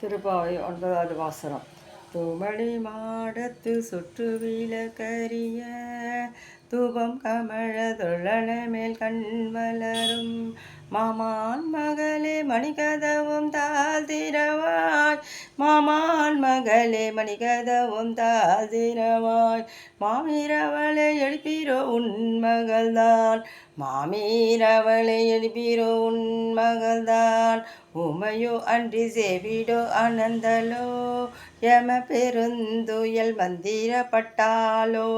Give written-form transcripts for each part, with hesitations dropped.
திருப்பாவை 9வது வாசனம். தூமணி மாடத்து சுற்று விளக்கரிய தூபம் கமழ தொழன மேல் கண் வளரும் மாமான் மகளே மணிகதவும் தாழ்திரவாய் மாமான் மகளே மணிகதவும் தாழ்திரவாய் மாமீரவளை எழுப்பிரோ உன் மகள்தான் மாமீரவளை எழுப்பிரோ உன் மகள்தான் உமையோ அன்றி சேவிடோ அனந்தலோ யம பெருந்துயல் மந்திரப்பட்டாலோ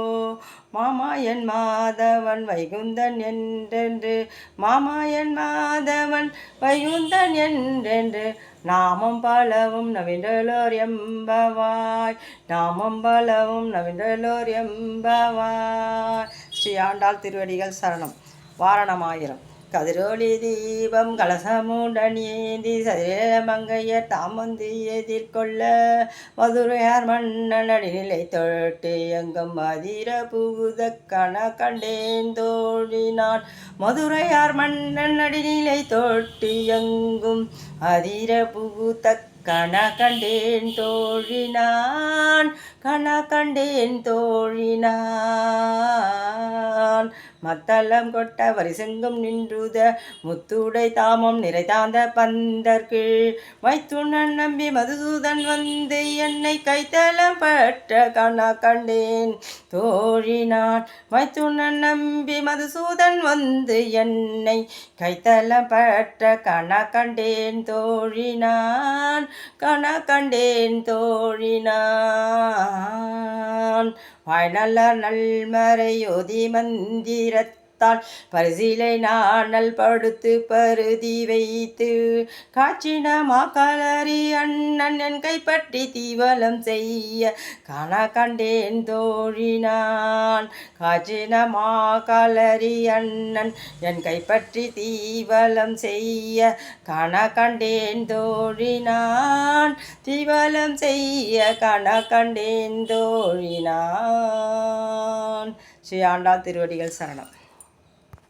மாமாயன் மாதவன் வைகுந்தன் என்றென்று மாமாயன் மாதவன் வைகுந்தன் என்றென்று நாமம் பலவும் நவின்றலோர் எம்பவாய் நாமம் பலவும் நவின்றலோர் எம்பவாய். ஸ்ரீ ஆண்டாள் திருவடிகள் சரணம். வாரணமாயிரம். கதிரொளி தீபம் கலசமுடன் ஏந்தி சதிர மங்கையர் தாமந்தி எதிர்கொள்ள மதுரையார் மன்னன் அடிநிலை தொட்டு எங்கும் மதிர புகுத கண கண்டேன் தோழினான் மதுரையார் மன்னன் அடிநிலை தொட்டு எங்கும் அதிர புகுத கண கண்டேன் தோழினான் கண கண்டேன் தோழினான் மத்தளம் கொட்ட வரிசெங்கும் நின்றுத முத்துடை தாமம் நிறைதாந்த பந்தற்கு மைத்துணன் நம்பி மதுசூதன் வந்து என்னை கைத்தளம் பற்ற கணா கண்டேன் தோழினான் மைத்துணன் நம்பி மதுசூதன் வந்து என்னை கைத்தளம் பற்ற கணா கண்டேன் தோழினான் கணா கண்டேன் தோழினான் வாய்நல்ல நல்மறை யோதி மந்திரத்தால் பரிசிலை நாணல் படுத்து பருதி வைத்து காட்சின மாக்கலரி அண்ணன் என் கைப்பற்றி தீவலம் செய்ய காண கண்டேன் தோழினான் காட்சின மாக்கலரி அண்ணன் என் கைப்பற்றி தீவலம் செய்ய காண கண்டேன் தோழினான் தீவலம் செய்ய காண கண்டேன் தோழினான். ஸ்ரீ ஆண்டாள் திருவடிகள் சரணம்.